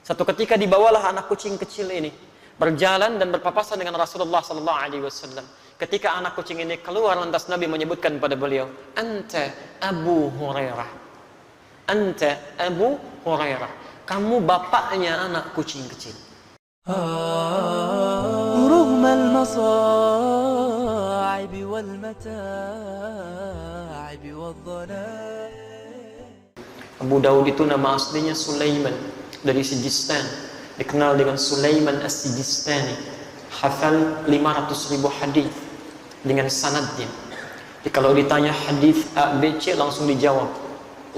Satu ketika dibawalah anak kucing kecil ini berjalan dan berpapasan dengan Rasulullah sallallahu alaihi wasallam. Ketika anak kucing ini keluar, lantas Nabi menyebutkan pada beliau, "Anta Abu Hurairah. Anta Abu Hurairah. Kamu bapaknya anak kucing kecil." رغم المصاعب والمتاعب والظلام. Abu Daud itu nama aslinya Sulaiman dari Sijistan, dikenal dengan Sulaiman As-Sijistani. Hafal 500.000 hadis dengan sanadnya. Jadi kalau ditanya hadis A, B, C langsung dijawab.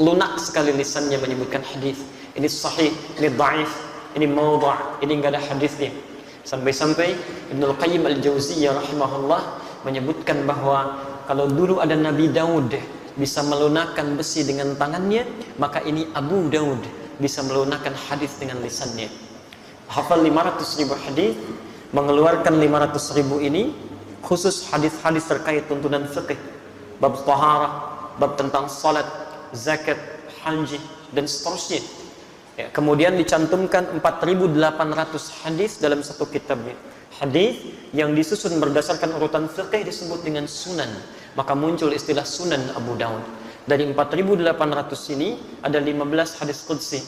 Lunak sekali lisannya menyebutkan hadis. Ini sahih, ini dhaif, ini maudhu', ini enggak ada hadisnya. Sampai-sampai Ibnu Qayyim Al-Jauziyah rahimahullah menyebutkan bahwa kalau dulu ada Nabi Daud bisa melunakkan besi dengan tangannya, maka ini Abu Daud bisa melunakkan hadis dengan lisannya. Hafal 500.000 hadis, mengeluarkan 500.000 ini khusus hadis-hadis terkait tuntunan fikih, bab taharah, bab tentang salat, zakat, haji dan seterusnya. Ya, kemudian dicantumkan 4.800 hadis dalam satu kitabnya. Hadis yang disusun berdasarkan urutan fikih disebut dengan sunan. Maka muncul istilah Sunan Abu Daud. Dari 4.800 ini ada 15 hadis qudsi.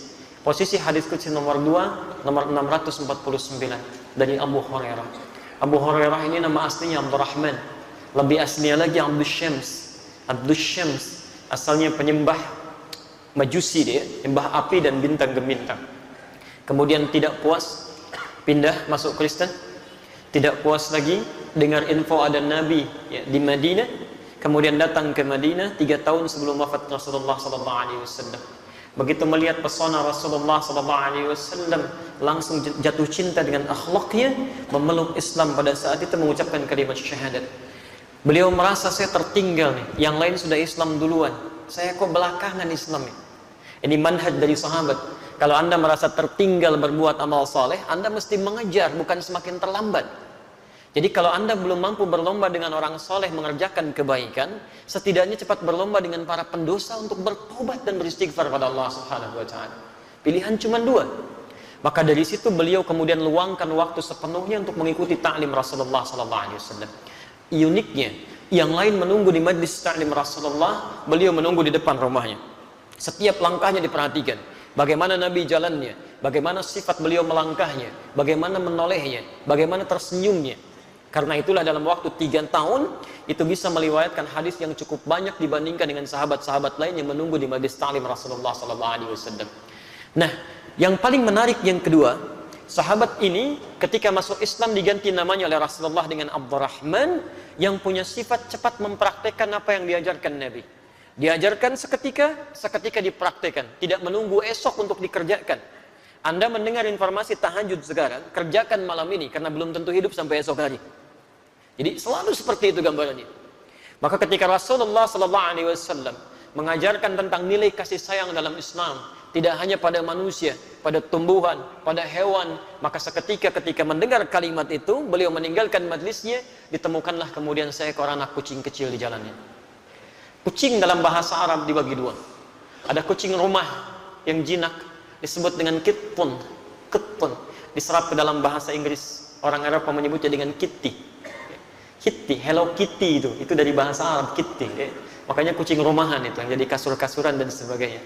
Posisi hadis qudsi nomor 2, nomor 649 dari Abu Hurairah. Abu Hurairah ini nama aslinya Abdurrahman. Lebih aslinya lagi Abdus Syams. Abdus Syams asalnya penyembah Majusi, dia penyembah api dan bintang gemintang. Kemudian tidak puas, pindah masuk Kristen. Tidak puas lagi dengar info ada Nabi ya, di Madinah. Kemudian datang ke Madinah 3 tahun sebelum wafat Rasulullah sallallahu alaihi wasallam. Begitu melihat pesona Rasulullah sallallahu alaihi wasallam, langsung jatuh cinta dengan akhlaknya, memeluk Islam pada saat itu, mengucapkan kalimat syahadat. Beliau merasa, saya tertinggal nih, yang lain sudah Islam duluan, saya kok belakangan Islam ini. Ini manhaj dari sahabat. Kalau Anda merasa tertinggal berbuat amal saleh, Anda mesti mengejar, bukan semakin terlambat. Jadi kalau Anda belum mampu berlomba dengan orang soleh mengerjakan kebaikan, setidaknya cepat berlomba dengan para pendosa untuk bertobat dan beristighfar pada Allah Subhanahu wa taala. Pilihan cuma 2. Maka dari situ beliau kemudian luangkan waktu sepenuhnya untuk mengikuti ta'lim Rasulullah sallallahu alaihi wasallam. Uniknya, yang lain menunggu di majlis ta'lim Rasulullah, beliau menunggu di depan rumahnya. Setiap langkahnya diperhatikan. Bagaimana Nabi jalannya, bagaimana sifat beliau melangkahnya, bagaimana menolehnya, bagaimana tersenyumnya. Karena itulah dalam waktu 3 tahun itu bisa meriwayatkan hadis yang cukup banyak dibandingkan dengan sahabat-sahabat lain yang menunggu di majlis ta'lim Rasulullah sallallahu alaihi wasallam. Nah, yang paling menarik yang kedua, sahabat ini ketika masuk Islam diganti namanya oleh Rasulullah dengan Abdurrahman, yang punya sifat cepat mempraktekkan apa yang diajarkan Nabi. Diajarkan seketika dipraktekkan, tidak menunggu esok untuk dikerjakan. Anda mendengar informasi tahajud sekarang, kerjakan malam ini karena belum tentu hidup sampai esok hari. Jadi selalu seperti itu gambarannya. Maka ketika Rasulullah sallallahu alaihi wasallam mengajarkan tentang nilai kasih sayang dalam Islam, tidak hanya pada manusia, pada tumbuhan, pada hewan, maka seketika ketika mendengar kalimat itu, beliau meninggalkan majlisnya, ditemukanlah kemudian seekor anak kucing kecil di jalannya. Kucing dalam bahasa Arab dibagi 2. Ada kucing rumah yang jinak, disebut dengan kitpun. Kitpun diserap ke dalam bahasa Inggris. Orang Arab menyebutnya dengan kitty. Kitty, Hello Kitty itu dari bahasa Arab kitty. Makanya kucing rumahan itu yang jadi kasur-kasuran dan sebagainya.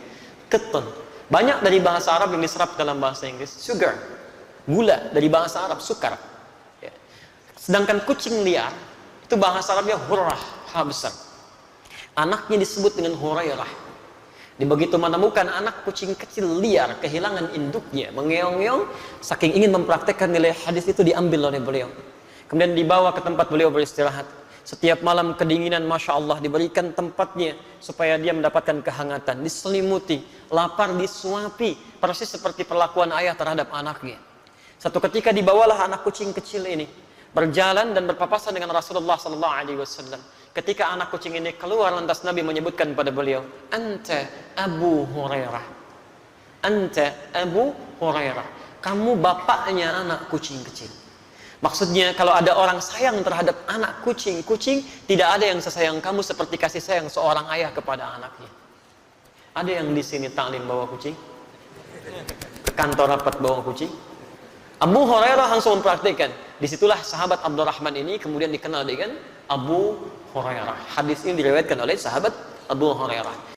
Kitpun. Banyak dari bahasa Arab yang diserap dalam bahasa Inggris. Sugar, gula dari bahasa Arab sukar. Sedangkan kucing liar itu bahasa Arabnya hurrah, ha besar. Anaknya disebut dengan Hurairah. Begitu menemukan anak kucing kecil liar, kehilangan induknya, mengeong-ngeong, saking ingin mempraktekkan nilai hadis itu diambil oleh beliau. Kemudian dibawa ke tempat beliau beristirahat. Setiap malam kedinginan, Masya Allah, diberikan tempatnya supaya dia mendapatkan kehangatan, diselimuti, lapar disuapi, persis seperti perlakuan ayah terhadap anaknya. Satu ketika dibawalah anak kucing kecil ini berjalan dan berpapasan dengan Rasulullah sallallahu alaihi wasallam. Ketika anak kucing ini keluar, lantas Nabi menyebutkan pada beliau, "Anta Abu Hurairah. Anta Abu Hurairah. Kamu bapaknya anak kucing kecil." Maksudnya kalau ada orang sayang terhadap anak kucing, tidak ada yang sesayang kamu seperti kasih sayang seorang ayah kepada anaknya. Ada yang di sini taklim bawa kucing? kantor rapat bawang kucing. Abu Hurairah langsung mempraktikkan. Disitulah sahabat Abdurrahman ini kemudian dikenal dengan Abu Hurairah. Hadis ini diriwayatkan oleh sahabat Abu Hurairah.